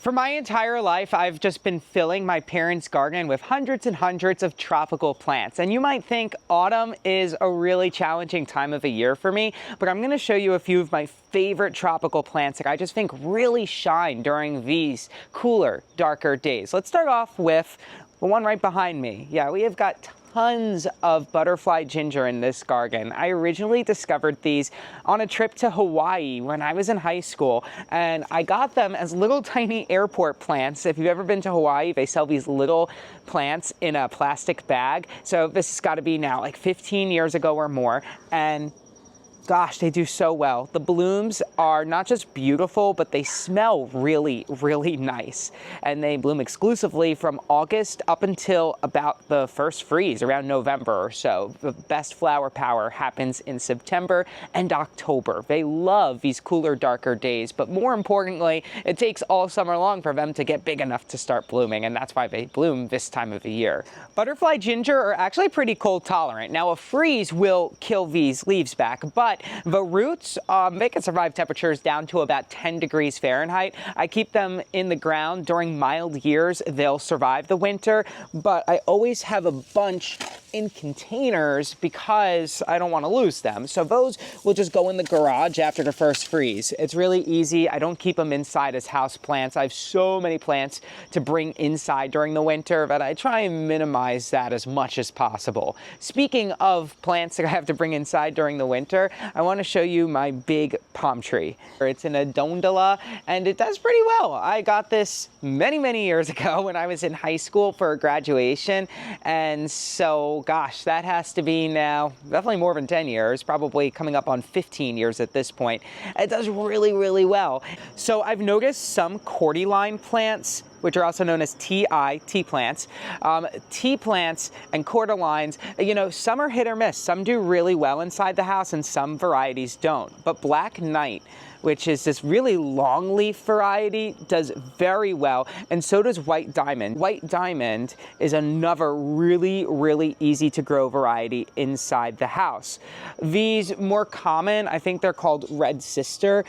For my entire life, I've just been filling my parents' garden with hundreds and hundreds of tropical plants. And you might think autumn is a really challenging time of the year for me, but I'm going to show you a few of my favorite tropical plants that I just think really shine during these cooler, darker days. Let's start off with the one right behind me. Yeah, we have got tons of butterfly ginger in this garden. I originally discovered these on a trip to Hawaii when I was in high school, and I got them as little tiny airport plants. If you've ever been to Hawaii, they sell these little plants in a plastic bag. So this has got to be now like 15 years ago or more, and gosh, they do so well. The blooms are not just beautiful, but they smell really, really nice. And they bloom exclusively from August up until about the first freeze, around November or so. The best flower power happens in September and October. They love these cooler, darker days, but more importantly, it takes all summer long for them to get big enough to start blooming, and that's why they bloom this time of the year. Butterfly ginger are actually pretty cold tolerant. Now, a freeze will kill these leaves back, but the roots, they can survive temperatures down to about 10 degrees Fahrenheit. I keep them in the ground during mild years. They'll survive the winter, but I always have a bunch in containers because I don't want to lose them. So those will just go in the garage after the first freeze. It's really easy. I don't keep them inside as house plants. I have so many plants to bring inside during the winter that I try and minimize that as much as possible. Speaking of plants that I have to bring inside during the winter, I want to show you my big palm tree. It's an Adondila, and it does pretty well. I got this many, many years ago when I was in high school for graduation, and so gosh, that has to be now definitely more than 10 years, probably coming up on 15 years at this point. It does really, really well. So I've noticed some Cordyline plants, which are also known as tea plants. Tea plants and Cordylines, you know, some are hit or miss. Some do really well inside the house and some varieties don't. But Black Knight, which is this really long leaf variety, does very well, and so does White Diamond. White Diamond is another really, really easy to grow variety inside the house. These more common, I think they're called Red Sister.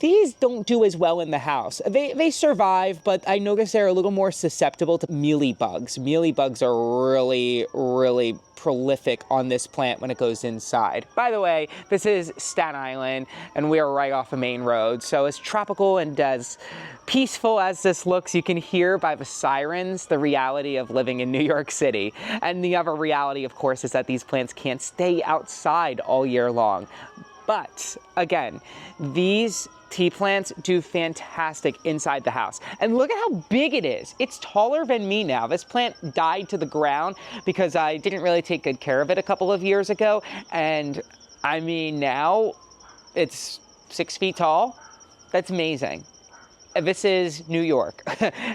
These don't do as well in the house. They survive, but I notice they're a little more susceptible to mealybugs. Mealybugs are really, really prolific on this plant when it goes inside. By the way, this is Staten Island, and we are right off a main road, so as tropical and as peaceful as this looks, you can hear by the sirens the reality of living in New York City. And the other reality, of course, is that these plants can't stay outside all year long. But again, these tea plants do fantastic inside the house. And look at how big it is. It's taller than me now. This plant died to the ground because I didn't really take good care of it a couple of years ago. And I mean, now it's 6 feet tall. That's amazing. This is New York.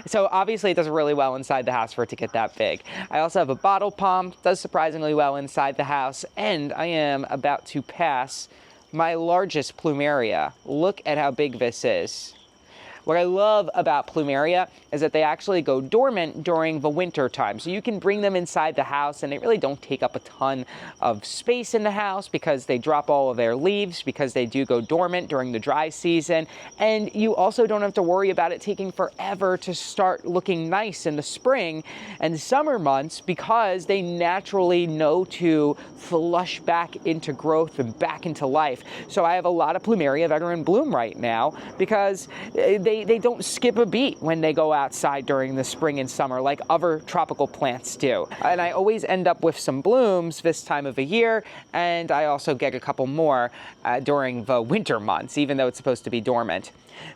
So obviously it does really well inside the house for it to get that big. I also have a bottle palm, does surprisingly well inside the house. And I am about to pass my largest Plumeria. Look at how big this is. What I love about Plumeria is that they actually go dormant during the winter time. So you can bring them inside the house and they really don't take up a ton of space in the house because they drop all of their leaves, because they do go dormant during the dry season. And you also don't have to worry about it taking forever to start looking nice in the spring and summer months because they naturally know to flush back into growth and back into life. So I have a lot of Plumeria that are in bloom right now because they don't skip a beat when they go outside during the spring and summer like other tropical plants do. And I always end up with some blooms this time of the year, and I also get a couple more during the winter months, even though it's supposed to be dormant.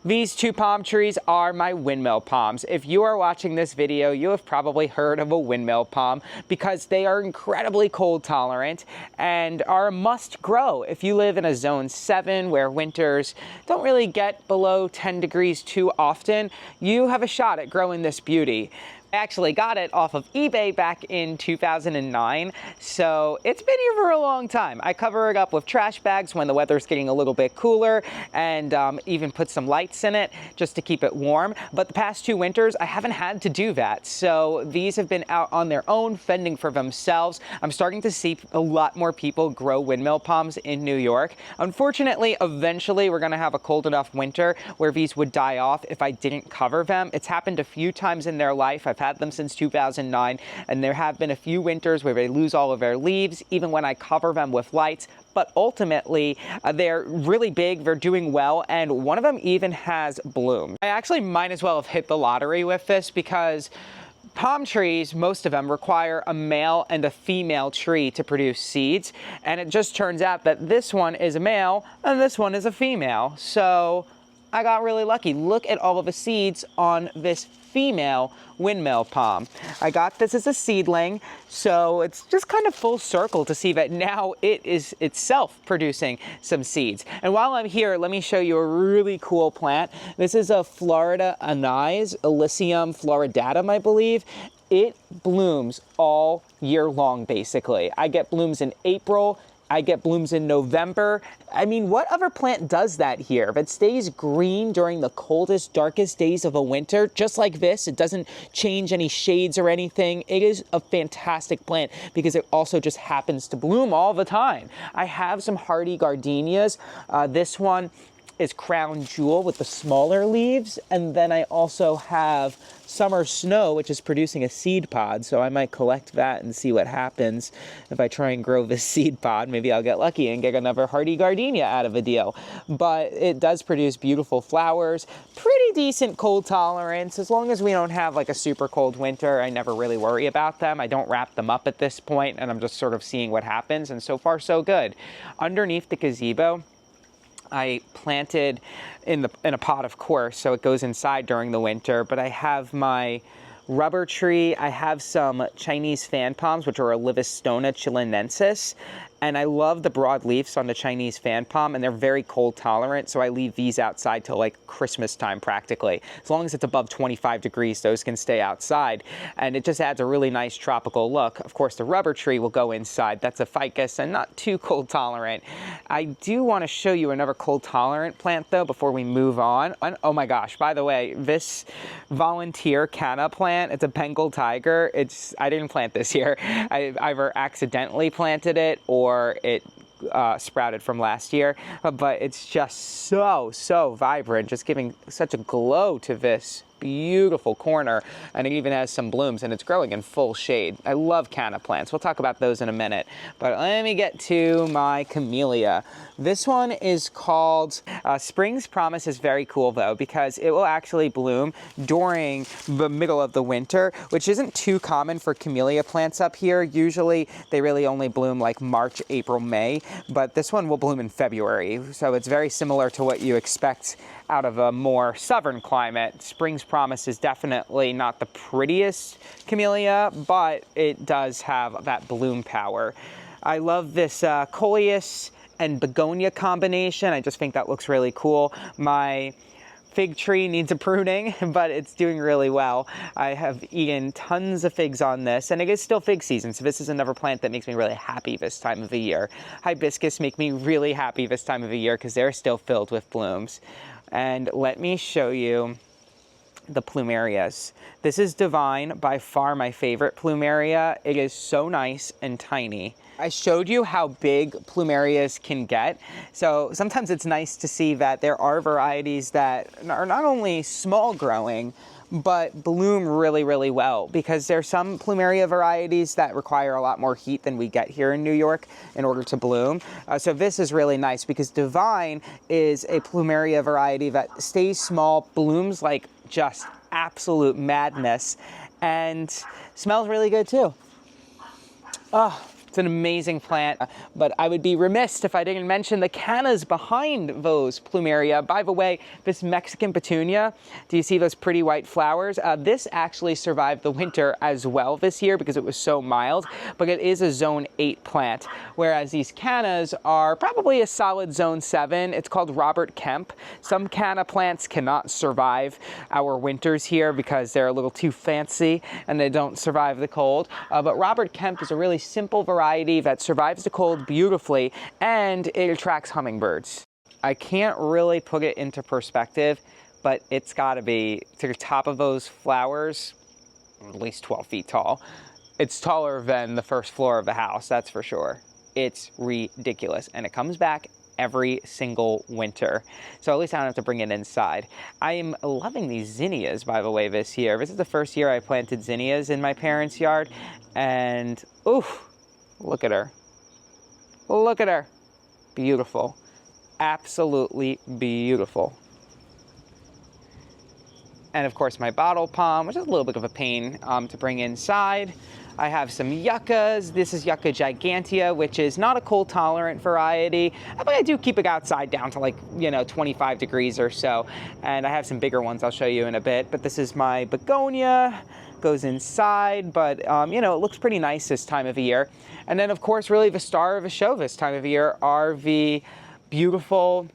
These two palm trees are my windmill palms. If you are watching this video, you have probably heard of a windmill palm because they are incredibly cold tolerant and are a must grow. If you live in a zone 7 where winters don't really get below 10 degrees too often, you have a shot at growing this beauty. I actually got it off of eBay back in 2009, so it's been here for a long time. I cover it up with trash bags when the weather's getting a little bit cooler, and even put some lights in it just to keep it warm. But the past 2 winters, I haven't had to do that, so these have been out on their own, fending for themselves. I'm starting to see a lot more people grow windmill palms in New York. Unfortunately, eventually we're gonna have a cold enough winter where these would die off if I didn't cover them. It's happened a few times in their life. I've had them since 2009, and there have been a few winters where they lose all of their leaves, even when I cover them with lights. But ultimately, they're really big, they're doing well, and one of them even has bloom. I actually might as well have hit the lottery with this because palm trees, most of them, require a male and a female tree to produce seeds, and it just turns out that this one is a male and this one is a female. So I got really lucky. Look at all of the seeds on this female windmill palm. I got this as a seedling, so it's just kind of full circle to see that now it is itself producing some seeds. And while I'm here, let me show you a really cool plant. This is a Florida anise, Illicium floridanum, I believe. It blooms all year long, basically. I get blooms in April, I get blooms in November. I mean, what other plant does that here? That stays green during the coldest, darkest days of a winter, just like this. It doesn't change any shades or anything. It is a fantastic plant because it also just happens to bloom all the time. I have some hardy gardenias. This one is Crown Jewel with the smaller leaves, and then I also have Summer Snow, which is producing a seed pod, so I might collect that and see what happens if I try and grow this seed pod. Maybe I'll get lucky and get another hardy gardenia out of a deal. But it does produce beautiful flowers, pretty decent cold tolerance. As long as we don't have like a super cold winter, I never really worry about them. I don't wrap them up at this point, and I'm just sort of seeing what happens, and so far so good. Underneath the gazebo, I planted in a pot, of course, so it goes inside during the winter, but I have my rubber tree. I have some Chinese fan palms, which are Olivistona chilenensis, and I love the broad leaves on the Chinese fan palm, and they're very cold tolerant, so I leave these outside till like Christmas time practically. As long as it's above 25 degrees, those can stay outside, and it just adds a really nice tropical look. Of course, the rubber tree will go inside. That's a ficus and not too cold tolerant. I do want to show you another cold tolerant plant though before we move on. And, oh my gosh, by the way, this volunteer Canna plant, it's a Bengal tiger. I didn't plant this here. I either accidentally planted it or it sprouted from last year, but it's just so vibrant, just giving such a glow to this beautiful corner, and it even has some blooms, and it's growing in full shade. I love Canna plants. We'll talk about those in a minute, but let me get to my Camellia. This one is called Spring's Promise. Is very cool though, because it will actually bloom during the middle of the winter, which isn't too common for Camellia plants up here. Usually they really only bloom like March, April, May, but this one will bloom in February, so it's very similar to what you expect out of a more southern climate. Spring's Promise is definitely not the prettiest Camellia, but it does have that bloom power. I love this Coleus and begonia combination. I just think that looks really cool. My fig tree needs a pruning, but it's doing really well. I have eaten tons of figs on this, and it is still fig season, so this is another plant that makes me really happy this time of the year. Hibiscus make me really happy this time of the year because they're still filled with blooms. And let me show you the Plumerias. This is Divine, by far my favorite Plumeria. It is so nice and tiny. I showed you how big Plumerias can get, so sometimes it's nice to see that there are varieties that are not only small growing, but bloom really, really well, because there's some Plumeria varieties that require a lot more heat than we get here in New York in order to bloom. So this is really nice because Divine is a Plumeria variety that stays small, blooms like just absolute madness, and smells really good too. Oh, It's an amazing plant, but I would be remiss if I didn't mention the cannas behind those Plumeria. By the way, this Mexican petunia, do you see those pretty white flowers? This actually survived the winter as well this year because it was so mild, but it is a zone 8 plant, whereas these cannas are probably a solid zone 7. It's called Robert Kemp. Some canna plants cannot survive our winters here because they're a little too fancy and they don't survive the cold, but Robert Kemp is a really simple variety that survives the cold beautifully, and it attracts hummingbirds. I can't really put it into perspective, but it's got to be to the top of those flowers, at least 12 feet tall. It's taller than the first floor of the house, that's for sure. It's ridiculous, and it comes back every single winter. So at least I don't have to bring it inside. I am loving these zinnias, by the way, this year. This is the first year I planted zinnias in my parents' yard, and oof, look at her. Look at her. Beautiful. Absolutely beautiful. And of course my bottle palm, which is a little bit of a pain to bring inside. I have some yuccas. This is Yucca gigantea, which is not a cold tolerant variety, but I do keep it outside down to 25 degrees or so. And I have some bigger ones I'll show you in a bit, but this is my begonia, goes inside, but it looks pretty nice this time of the year. And then of course, really the star of the show this time of year are the beautiful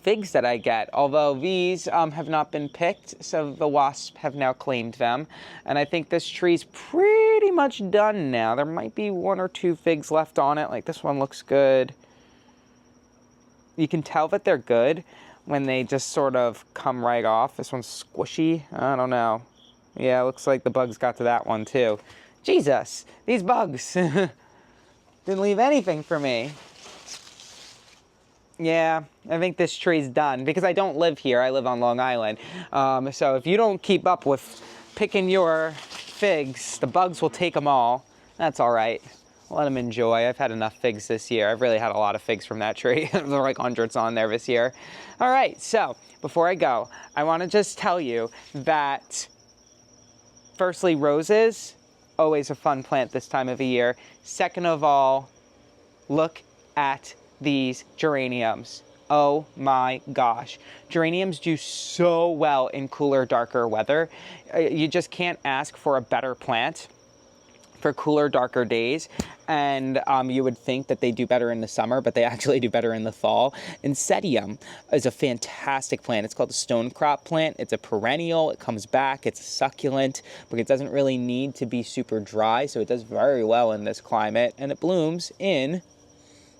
figs that I get, although these have not been picked, so the wasps have now claimed them. And I think this tree's pretty much done now. There might be 1 or 2 figs left on it. Like this one looks good. You can tell that they're good when they just sort of come right off. This one's squishy. I don't know. Yeah, it looks like the bugs got to that one too. Jesus, these bugs didn't leave anything for me. Yeah, I think this tree's done because I don't live here. I live on Long Island. So if you don't keep up with picking your figs, the bugs will take them all. That's all right. Let them enjoy. I've had enough figs this year. I've really had a lot of figs from that tree. There are like hundreds on there this year. All right, so before I go, I want to just tell you that firstly, roses, always a fun plant this time of the year. Second of all, look at these geraniums. Oh my gosh. Geraniums do so well in cooler, darker weather. You just can't ask for a better plant for cooler, darker days. And you would think that they do better in the summer, but they actually do better in the fall. Ensete is a fantastic plant. It's called a stone crop plant. It's a perennial. It comes back. It's a succulent, but it doesn't really need to be super dry. So it does very well in this climate, and it blooms in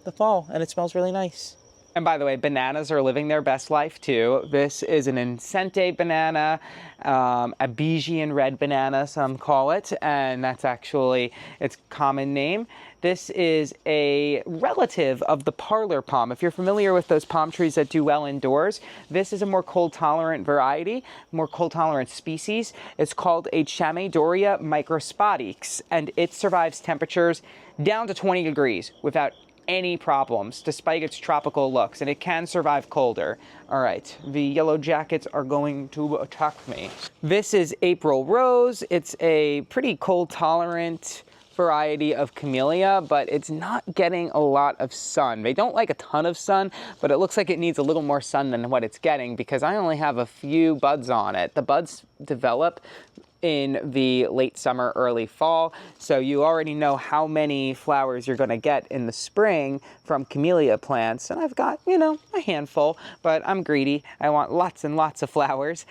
the fall, and it smells really nice. And by the way, bananas are living their best life too. This is an Ensete banana, a Biagos red banana, some call it, and that's actually its common name. This is a relative of the parlor palm. If you're familiar with those palm trees that do well indoors, this is a more cold tolerant variety, more cold tolerant species. It's called a Chamadorea microspadix, and it survives temperatures down to 20 degrees without any problems, despite its tropical looks, and it can survive colder. All right, the yellow jackets are going to attack me. This is April Rose. It's a pretty cold tolerant variety of Camellia, but it's not getting a lot of sun. They don't like a ton of sun, but it looks like it needs a little more sun than what it's getting because I only have a few buds on it. The buds develop in the late summer, early fall. So you already know how many flowers you're going to get in the spring from camellia plants. And I've got, a handful, but I'm greedy. I want lots and lots of flowers.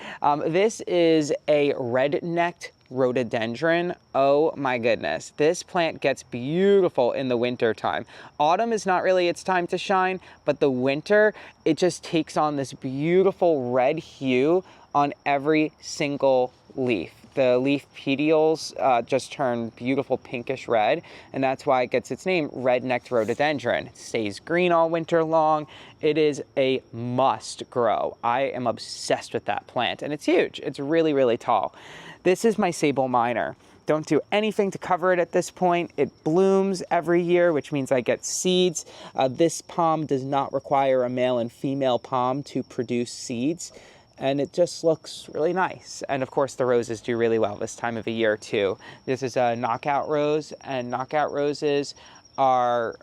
This is a redneck rhododendron. Oh my goodness. This plant gets beautiful in the winter time. Autumn is not really its time to shine, but the winter, it just takes on this beautiful red hue on every single leaf. The leaf petioles just turn beautiful pinkish red, and that's why it gets its name, red-necked rhododendron. It stays green all winter long. It is a must grow. I am obsessed with that plant, and it's huge. It's really, really tall. This is my Sabal minor. Don't do anything to cover it at this point. It blooms every year, which means I get seeds. This palm does not require a male and female palm to produce seeds. and it just looks really nice. And of course the roses do really well this time of the year too. This is a knockout rose, and knockout roses are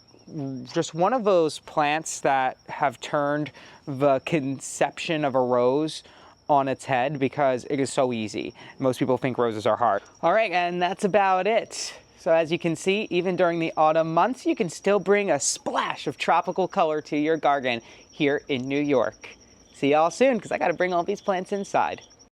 just one of those plants that have turned the conception of a rose on its head because it is so easy. Most people think roses are hard. All right, and that's about it. So as you can see, even during the autumn months, you can still bring a splash of tropical color to your garden here in New York. See y'all soon, because I gotta bring all these plants inside.